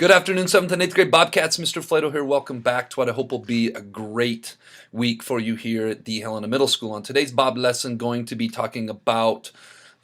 Good afternoon, 7th and 8th grade Bobcats. Mr. Flatow here. Welcome back to what I hope will be a great week for you here at the Helena Middle School. On today's B.O.B lesson, going to be talking about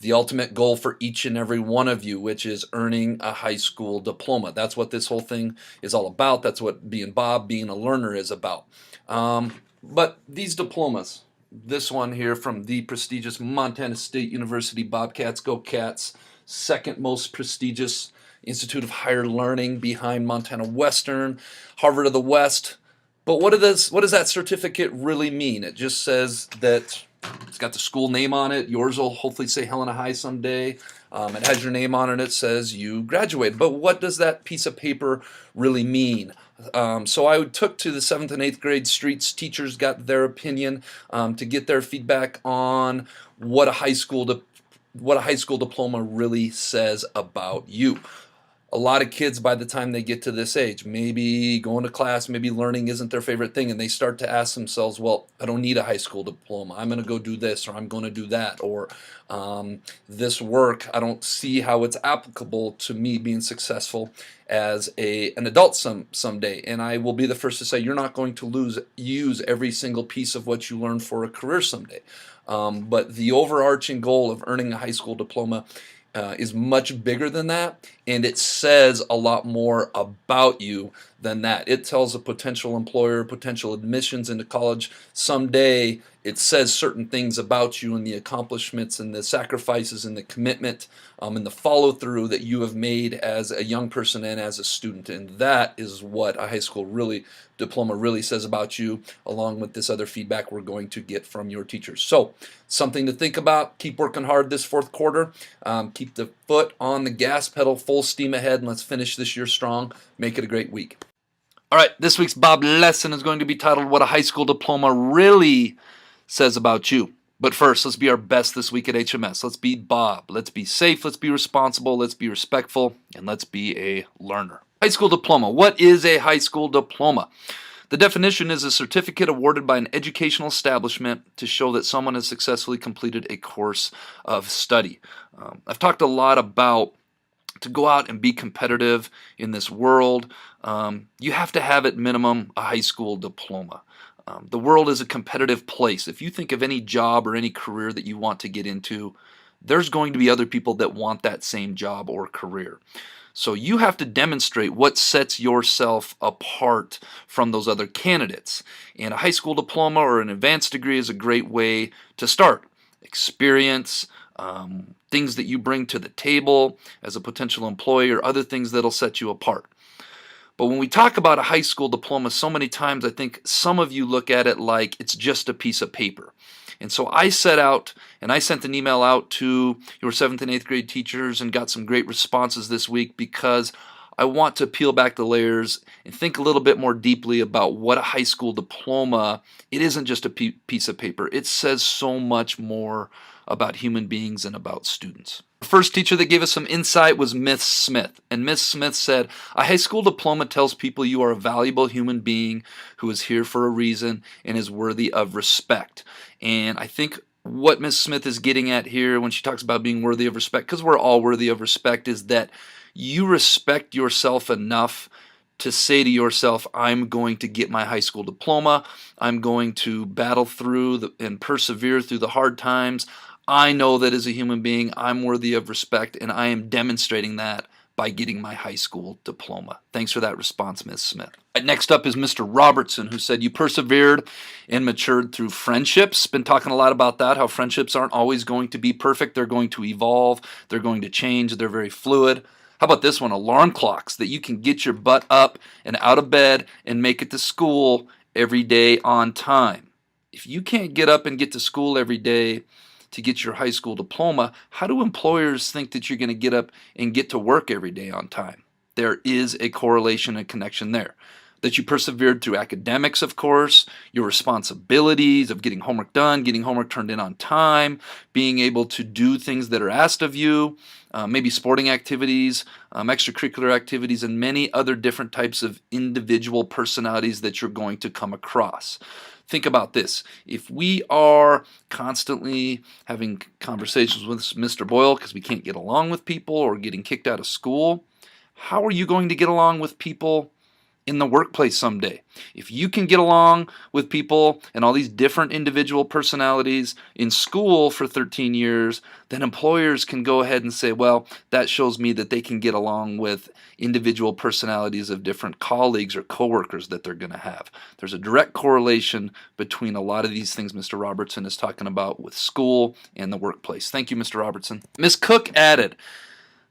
the ultimate goal for each and every one of you, which is earning a high school diploma. That's what this whole thing is all about. That's what being Bob, being a learner is about. But these diplomas, this one here from the prestigious Montana State University Bobcats, go Cats, second most prestigious Institute of Higher Learning behind Montana Western, Harvard of the West. But what does that certificate really mean? It just says that it's got the school name on it. Yours will hopefully say Helena High someday. It has your name on it. It says you graduated. But what does that piece of paper really mean? So I took to the 7th and 8th grade streets. Teachers got their opinion to get their feedback on what a high school diploma really says about you. A lot of kids, by the time they get to this age, maybe going to class, maybe learning isn't their favorite thing, and they start to ask themselves, well, I don't need a high school diploma. I'm going to go do this, or I'm going to do that, or this work, I don't see how it's applicable to me being successful as an adult someday. And I will be the first to say you're not going to use every single piece of what you learn for a career someday. But the overarching goal of earning a high school diploma is much bigger than that, and it says a lot more about you than that. It tells a potential employer, potential admissions into college someday, it says certain things about you and the accomplishments and the sacrifices and the commitment and the follow-through that you have made as a young person and as a student. And that is what a high school diploma really says about you, along with this other feedback we're going to get from your teachers. So something to think about. Keep working hard this fourth quarter. Keep the foot on the gas pedal, full steam ahead, and let's finish this year strong. Make it a great week. All right, this week's B.O.B lesson is going to be titled What a High School Diploma Really Says About You. But first, let's be our best this week at HMS. Let's be Bob. Let's be safe. Let's be responsible. Let's be respectful. And let's be a learner. High school diploma. What is a high school diploma? The definition is a certificate awarded by an educational establishment to show that someone has successfully completed a course of study. I've talked a lot about to go out and be competitive in this world, you have to have at minimum a high school diploma. The world is a competitive place. If you think of any job or any career that you want to get into, there's going to be other people that want that same job or career. So you have to demonstrate what sets yourself apart from those other candidates. And a high school diploma or an advanced degree is a great way to start. Experience, things that you bring to the table as a potential employee, or other things that'll set you apart. But when we talk about a high school diploma, so many times I think some of you look at it like it's just a piece of paper. And so I set out and I sent an email out to your 7th and 8th grade teachers and got some great responses this week, because I want to peel back the layers and think a little bit more deeply about what a high school diploma. It isn't just a piece of paper. It says so much more about human beings and about students. The first teacher that gave us some insight was Miss Smith. And Miss Smith said, a high school diploma tells people you are a valuable human being who is here for a reason and is worthy of respect. And I think what Miss Smith is getting at here when she talks about being worthy of respect, because we're all worthy of respect, is that you respect yourself enough to say to yourself, I'm going to get my high school diploma. I'm going to battle through and persevere through the hard times. I know that as a human being, I'm worthy of respect, and I am demonstrating that by getting my high school diploma. Thanks for that response, Ms. Smith. Next up is Mr. Robertson, who said, you persevered and matured through friendships. Been talking a lot about that, how friendships aren't always going to be perfect. They're going to evolve. They're going to change. They're very fluid. How about this one? Alarm clocks, that you can get your butt up and out of bed and make it to school every day on time. If you can't get up and get to school every day to get your high school diploma, how do employers think that you're going to get up and get to work every day on time? There is a correlation and connection there. That you persevered through academics, of course, your responsibilities of getting homework done, getting homework turned in on time, being able to do things that are asked of you, maybe sporting activities, extracurricular activities, and many other different types of individual personalities that you're going to come across. Think about this. If we are constantly having conversations with Mr. Boyle because we can't get along with people, or getting kicked out of school, how are you going to get along with people in the workplace someday? If you can get along with people and all these different individual personalities in school for 13 years, then employers can go ahead and say, well, that shows me that they can get along with individual personalities of different colleagues or coworkers that they're going to have. There's a direct correlation between a lot of these things Mr. Robertson is talking about with school and the workplace. Thank you, Mr. Robertson. Ms. Cook added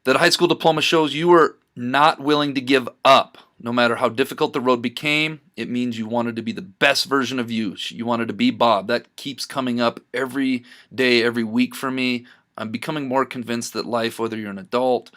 that a high school diploma shows you were not willing to give up. No matter how difficult the road became, it means you wanted to be the best version of you. You wanted to be Bob. That keeps coming up every day, every week for me. I'm becoming more convinced that life, whether you're an adult,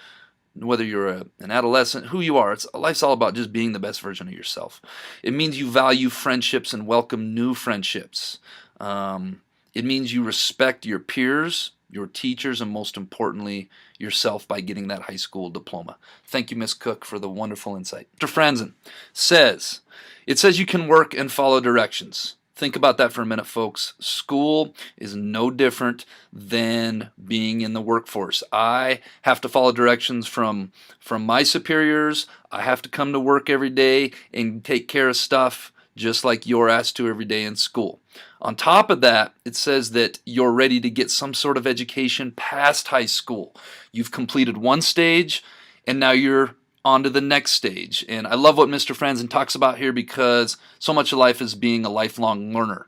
whether you're an adolescent, who you are, life's all about just being the best version of yourself. It means you value friendships and welcome new friendships. It means you respect your peers, your teachers, and most importantly, yourself by getting that high school diploma. Thank you, Ms. Cook, for the wonderful insight. Mr. Franzen says, it says you can work and follow directions. Think about that for a minute, folks. School is no different than being in the workforce. I have to follow directions from my superiors. I have to come to work every day and take care of stuff just like you're asked to every day in school. On top of that, it says that you're ready to get some sort of education past high school. You've completed one stage, and now you're on to the next stage. And I love what Mr. Franzen talks about here because so much of life is being a lifelong learner.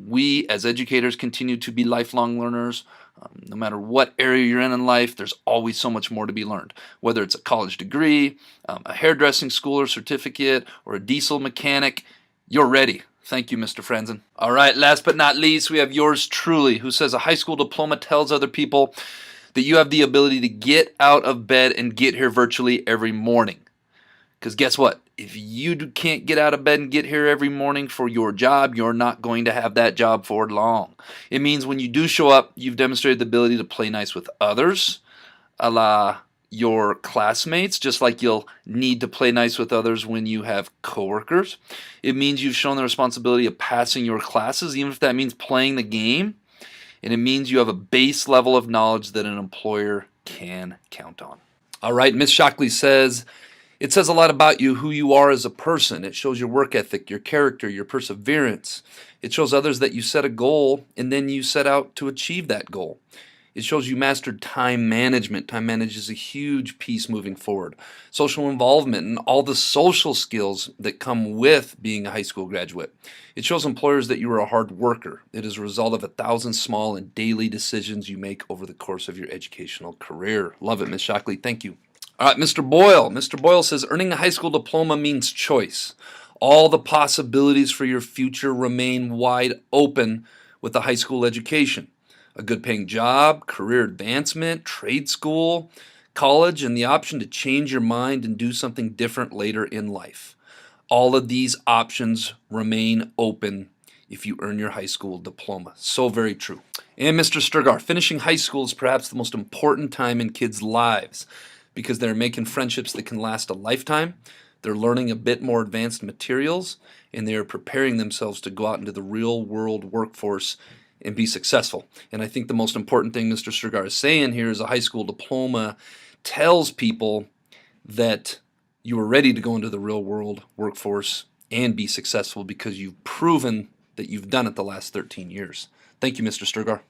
We, as educators, continue to be lifelong learners. No matter what area you're in life, there's always so much more to be learned. Whether it's a college degree, a hairdressing school or certificate, or a diesel mechanic, you're ready. Thank you, Mr. Franzen. All right, last but not least, we have yours truly, who says a high school diploma tells other people that you have the ability to get out of bed and get here virtually every morning. Because guess what? If you can't get out of bed and get here every morning for your job, you're not going to have that job for long. It means when you do show up, you've demonstrated the ability to play nice with others, a la your classmates, just like you'll need to play nice with others when you have coworkers. It means you've shown the responsibility of passing your classes, even if that means playing the game. And it means you have a base level of knowledge that an employer can count on. All right, Miss Shockley says, it says a lot about you, who you are as a person. It shows your work ethic, your character, your perseverance. It shows others that you set a goal and then you set out to achieve that goal. It shows you mastered time management. Time management is a huge piece moving forward. Social involvement and all the social skills that come with being a high school graduate. It shows employers that you are a hard worker. It is a result of 1,000 small and daily decisions you make over the course of your educational career. Love it, Ms. Shockley. Thank you. All right, Mr. Boyle. Mr. Boyle says, earning a high school diploma means choice. All the possibilities for your future remain wide open with a high school education. A good paying job, career advancement, trade school, college, and the option to change your mind and do something different later in life. All of these options remain open if you earn your high school diploma. So very true. And Mr. Stergar, finishing high school is perhaps the most important time in kids' lives because they're making friendships that can last a lifetime. They're learning a bit more advanced materials, and they are preparing themselves to go out into the real world workforce and be successful. And I think the most important thing Mr. Stergar is saying here is a high school diploma tells people that you are ready to go into the real world workforce and be successful because you've proven that you've done it the last 13 years. Thank you, Mr. Stergar.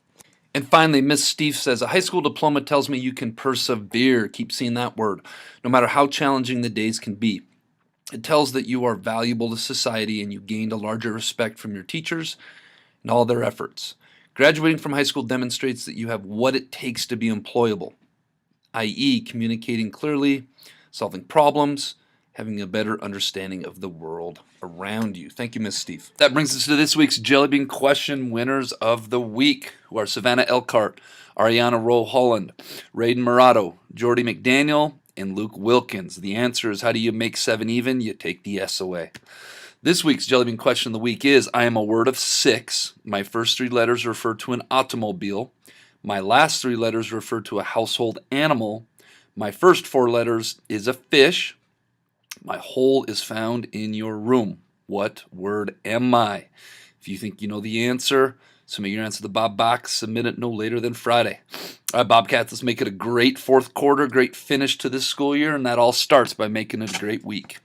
And finally, Miss Steve says, a high school diploma tells me you can persevere. Keep seeing that word, no matter how challenging the days can be. It tells that you are valuable to society and you gained a larger respect from your teachers and all their efforts. Graduating from high school demonstrates that you have what it takes to be employable, i.e. communicating clearly, solving problems, having a better understanding of the world around you. Thank you, Miss Steve. That brings us to this week's Jellybean question winners of the week, who are Savannah Elkhart, Ariana Rowe Holland, Raiden Murato, Jordy McDaniel, and Luke Wilkins. The answer is, how do you make 7 even? You take the S away. This week's Jellybean question of the week is, I am a word of 6. My first 3 letters refer to an automobile. My last 3 letters refer to a household animal. My first 4 letters is a fish. My whole is found in your room. What word am I? If you think you know the answer, Submit your answer to the Bob box. Submit it no later than Friday. All right, Bobcats, let's make it a great fourth quarter, great finish to this school year, and that all starts by making it a great week.